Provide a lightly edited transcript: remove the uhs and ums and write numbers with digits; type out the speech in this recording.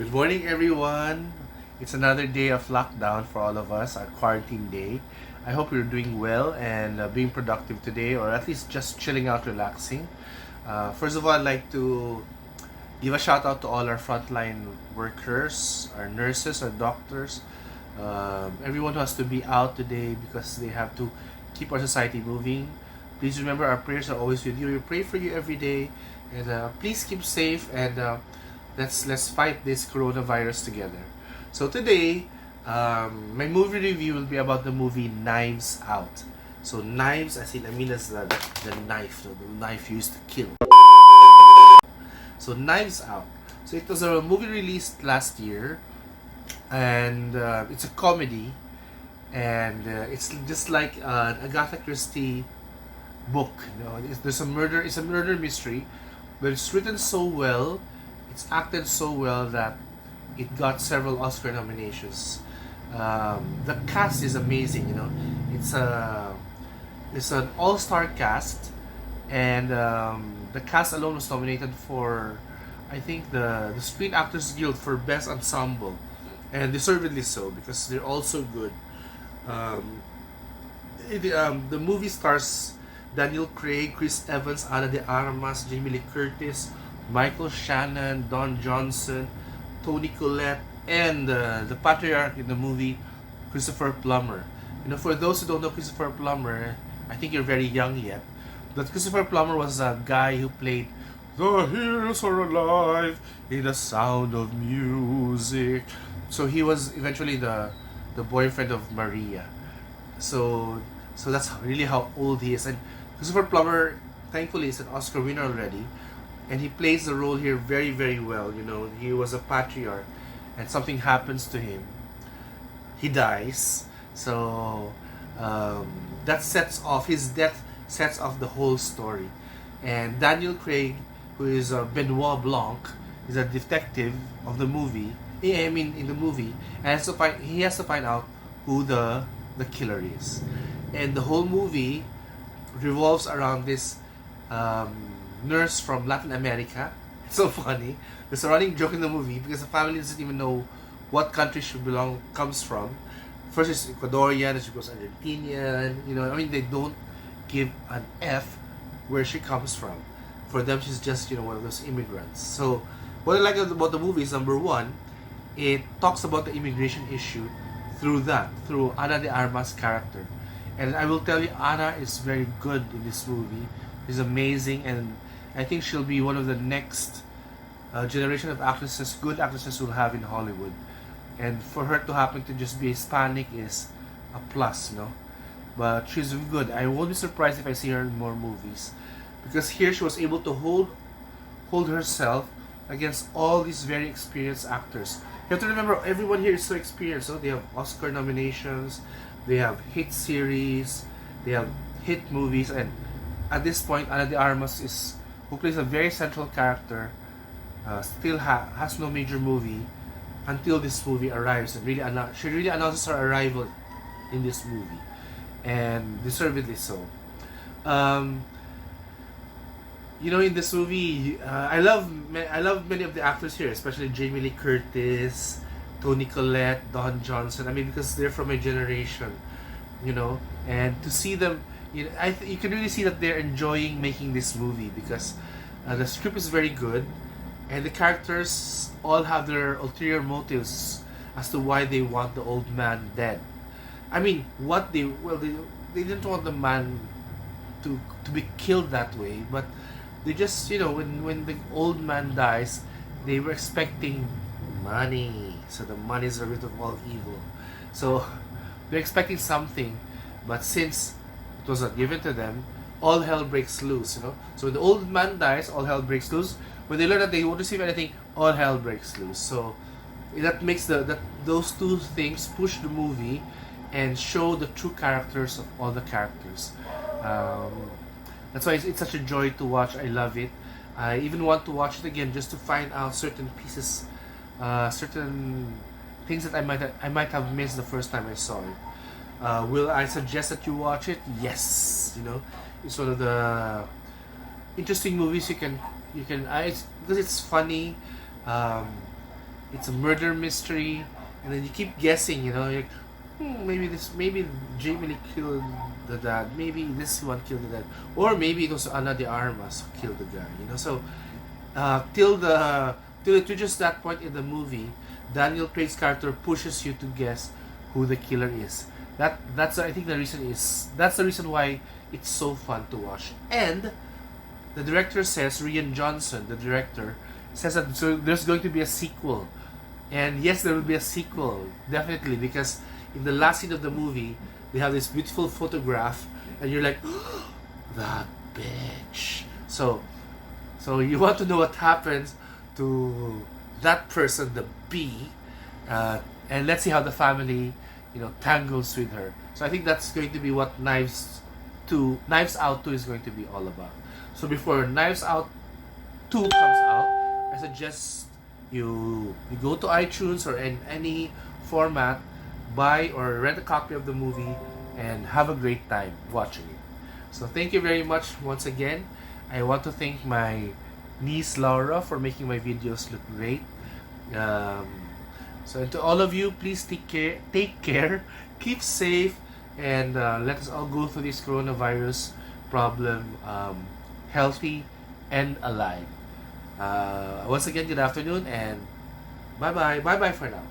Good morning, everyone. It's another day of lockdown for all of us, our quarantine day. I hope you're doing well and being productive today, or at least just chilling out, relaxing. First of all, I'd like to give a shout out to all our frontline workers, our nurses, our doctors, everyone who has to be out today because they have to keep our society moving. Please remember our prayers are always with you. We pray for you every day, and please keep safe and let's fight this coronavirus together. So today, my movie review will be about the movie Knives Out. So knives, I mean as the knife, the knife used to kill. So Knives Out. So it was a movie released last year, and it's a comedy, and it's just like an Agatha Christie book. There's a murder. It's a murder mystery, but it's written so well, it's acted so well that it got several Oscar nominations. The cast is amazing. It's an all-star cast, and the cast alone was nominated for, I think, the Screen Actors Guild for Best Ensemble, and deservedly so because they're all so good. The movie stars Daniel Craig, Chris Evans, Ana de Armas, Jamie Lee Curtis, Michael Shannon, Don Johnson, Toni Collette, and the patriarch in the movie, Christopher Plummer. For those who don't know Christopher Plummer, I think you're very young yet. But Christopher Plummer was a guy who played "The Heroes Are Alive in the Sound of Music." So he was eventually the boyfriend of Maria. So that's really how old he is. And Christopher Plummer, thankfully, is an Oscar winner already, and he plays the role here very, very well. He was a patriarch, and something happens to him. He dies. So that sets off his death. Sets off the whole story. And Daniel Craig, who is Benoit Blanc, is a detective of the movie. In the movie, and he has to find out who the killer is, and the whole movie revolves around this nurse from Latin America. It's so funny. There's a running joke in the movie because the family doesn't even know what country she comes from. First it's Ecuadorian, then she goes Argentinian. They don't give an F where she comes from. For them, she's just one of those immigrants. So what I like about the movie is, number one, it talks about the immigration issue through Ana de Armas' character. And I will tell you, Ana is very good in this movie. She's amazing, and I think she'll be one of the next generation of actresses, good actresses we'll have in Hollywood. And for her to happen to just be Hispanic is a plus, But she's good. I won't be surprised if I see her in more movies, because here she was able to hold herself against all these very experienced actors. You have to remember, everyone here is so experienced. So they have Oscar nominations, they have hit series, they have hit movies, and at this point, Ana de Armas, who plays a very central character, still has no major movie until this movie arrives, and she really announces her arrival in this movie, and deservedly so. In this movie, I love many of the actors here, especially Jamie Lee Curtis, Toni Collette, Don Johnson. Because they're from my generation, and to see them, you can really see that they're enjoying making this movie because the script is very good, and the characters all have their ulterior motives as to why they want the old man dead. They didn't want the man to be killed that way, but they just, when the old man dies, they were expecting money. So the money is the root of all evil. So they're expecting something, but since it was not given to them, all hell breaks loose. So when the old man dies, all hell breaks loose. When they learn that they won't receive anything, all hell breaks loose. So that makes those two things push the movie and show the true characters of all the characters. That's why it's such a joy to watch. I love it. I even want to watch it again just to find out certain pieces, certain things that I might have missed the first time I saw it. Will I suggest that you watch it? Yes. It's one of the interesting movies you can. It's because it's funny. it's a murder mystery, and then you keep guessing. You know, like, maybe Jamie Lee killed the dad. Maybe this one killed the dad, or maybe it was Ana de Armas who killed the guy. You know, so till it reaches that point in the movie, Daniel Craig's character pushes you to guess who the killer is. That's I think that's the reason why it's so fun to watch. And the director says, Rian Johnson, the director, says that so there's going to be a sequel. And yes, there will be a sequel, definitely, because in the last scene of the movie, they have this beautiful photograph, and you're like, that bitch. So you want to know what happens to that person, the B, and let's see how the family, tangles with her. So I think that's going to be what Knives Out 2 is going to be all about. So before Knives Out 2 comes out, I suggest you go to iTunes or in any format, buy or rent a copy of the movie, and have a great time watching it. So thank you very much once again. I want to thank my niece Laura for making my videos look great. So to all of you, please take care, keep safe, and let us all go through this coronavirus problem healthy and alive. Once again, good afternoon, and bye bye for now.